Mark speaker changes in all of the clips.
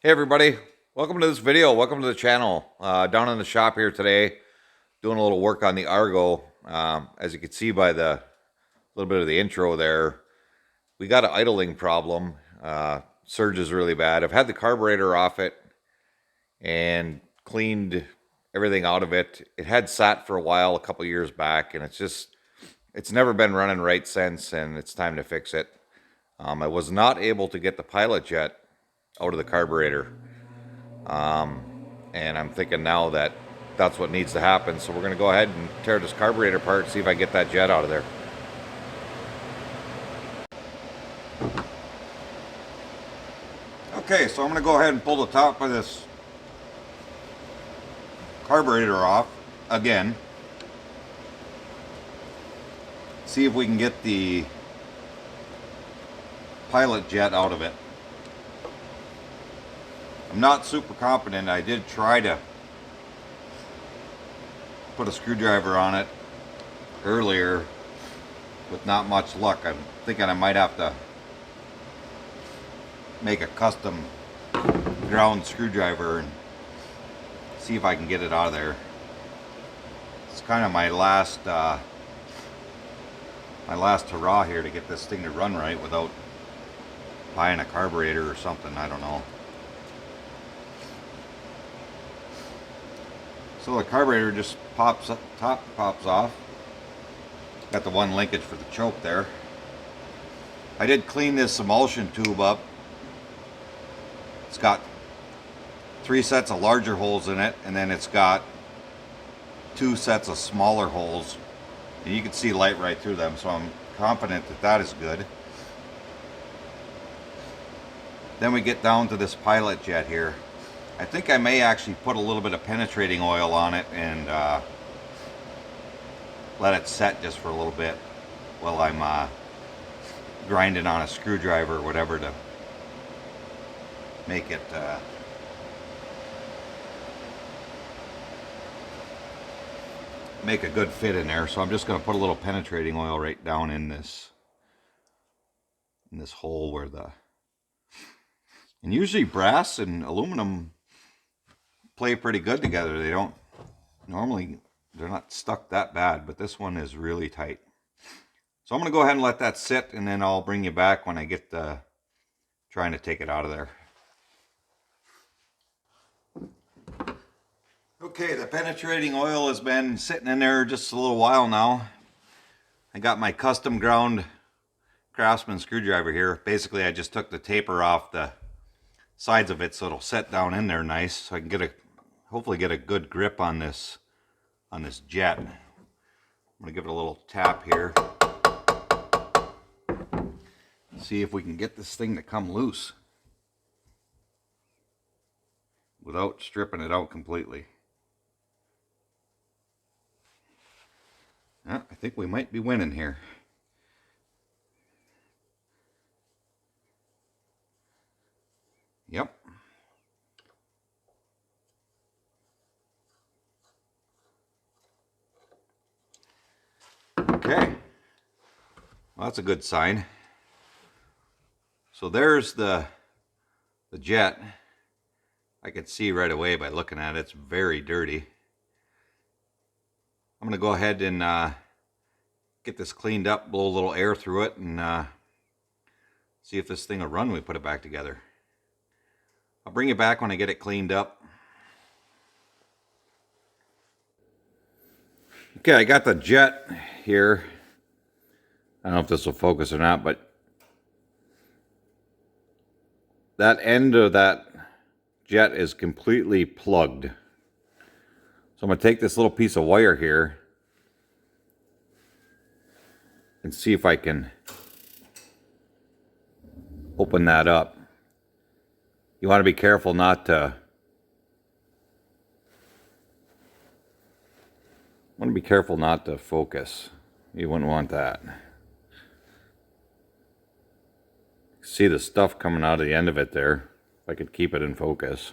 Speaker 1: Hey everybody, welcome to this video. Welcome to the channel. Down in the shop here today, doing a little work on the Argo. As you can see by the little bit of the intro there, we got an idling problem. Surge is really bad. I've had the carburetor off it and cleaned everything out of it. It had sat for a while a couple years back, and it's never been running right since, and it's time to fix it. I was not able to get the pilot jet out of the carburetor. And I'm thinking now that that's what needs to happen. So we're going to go ahead and tear this carburetor apart and see if I get that jet out of there. Okay, so I'm going to go ahead and pull the top of this carburetor off again. See if we can get the pilot jet out of it. I'm not super confident. I did try to put a screwdriver on it earlier with not much luck. I'm thinking I might have to make a custom ground screwdriver and see if I can get it out of there. It's kind of my last hurrah here to get this thing to run right without buying a carburetor or something. I don't know. So the carburetor just pops up, top pops off. Got the one linkage for the choke there. I did clean this emulsion tube up. It's got 3 sets of larger holes in it, and then it's got 2 sets of smaller holes. And you can see light right through them, so I'm confident that that is good. Then we get down to this pilot jet here. I think I may actually put a little bit of penetrating oil on it and let it set just for a little bit while I'm grinding on a screwdriver or whatever to make it make a good fit in there. So I'm just going to put a little penetrating oil right down in this hole where and usually brass and aluminum play pretty good together. They don't normally, they're not stuck that bad, but this one is really tight. So I'm going to go ahead and let that sit, and then I'll bring you back when I get trying to take it out of there. Okay, the penetrating oil has been sitting in there just a little while now. I got my custom ground Craftsman screwdriver here. Basically, I just took the taper off the sides of it so it'll set down in there nice, so I can hopefully get a good grip on this jet. I'm gonna give it a little tap here. See if we can get this thing to come loose without stripping it out completely. I think we might be winning here. Yep. Okay. Well, that's a good sign. So there's the jet. I could see right away by looking at it, it's very dirty. I'm going to go ahead and get this cleaned up, blow a little air through it, and see if this thing will run when we put it back together. I'll bring you back when I get it cleaned up. Okay, I got the jet here. I don't know if this will focus or not, but that end of that jet is completely plugged. So I'm going to take this little piece of wire here and see if I can open that up. You want to be careful not to focus. You wouldn't want that. See the stuff coming out of the end of it there. If I could keep it in focus.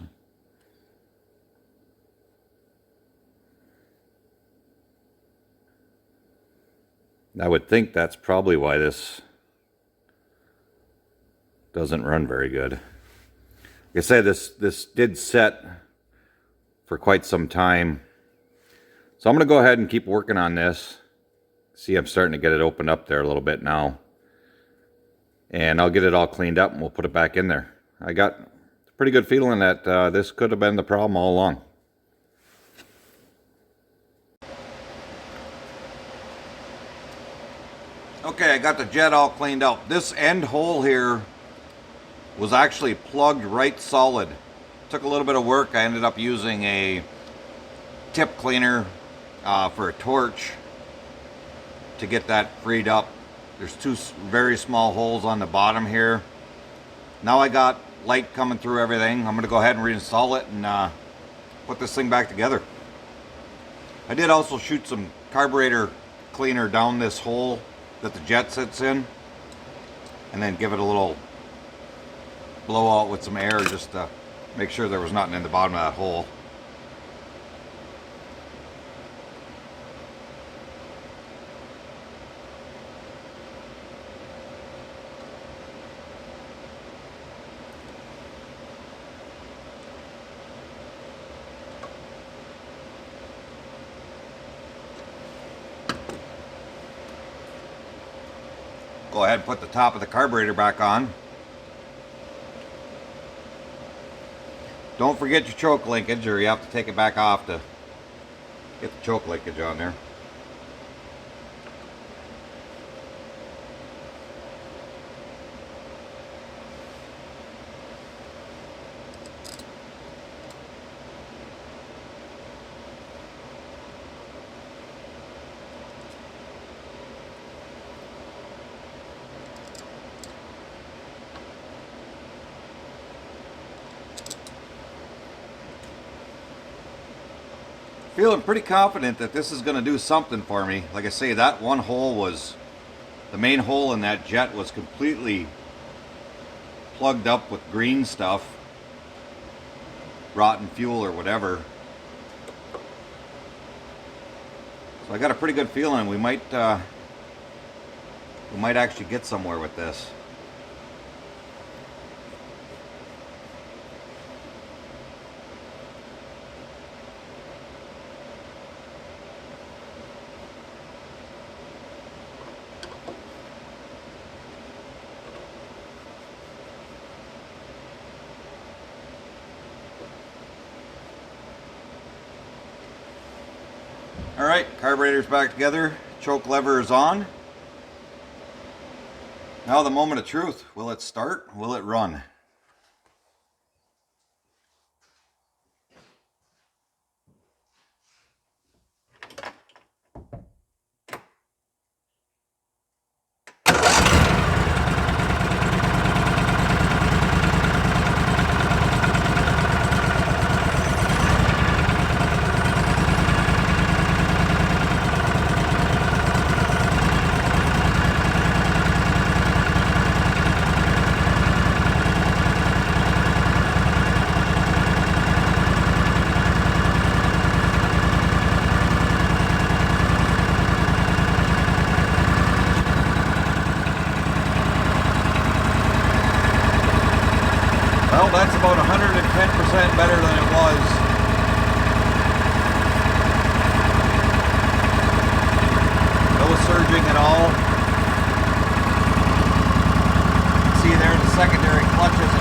Speaker 1: I would think that's probably why this doesn't run very good. I said, this did set for quite some time. So I'm going to go ahead and keep working on this. See, I'm starting to get it opened up there a little bit now. And I'll get it all cleaned up and we'll put it back in there. I got a pretty good feeling that this could have been the problem all along. Okay, I got the jet all cleaned up. This end hole here was actually plugged right solid. Took a little bit of work. I ended up using a tip cleaner for a torch to get that freed up. There's two very small holes on the bottom here. Now I got light coming through everything. I'm going to go ahead and reinstall it and put this thing back together. I did also shoot some carburetor cleaner down this hole that the jet sits in, and then give it a little blowout with some air just to make sure there was nothing in the bottom of that hole. Go ahead and put the top of the carburetor back on. Don't forget your choke linkage, or you have to take it back off to get the choke linkage on there. Feeling pretty confident that this is going to do something for me. Like I say, that one hole was, the main hole in that jet was completely plugged up with green stuff, rotten fuel or whatever. So I got a pretty good feeling we might actually get somewhere with this. Alright, carburetor's back together, choke lever is on. Now the moment of truth. Will it start? Will it run? Well, that's about 110% better than it was. No surging at all. See there, the secondary clutch is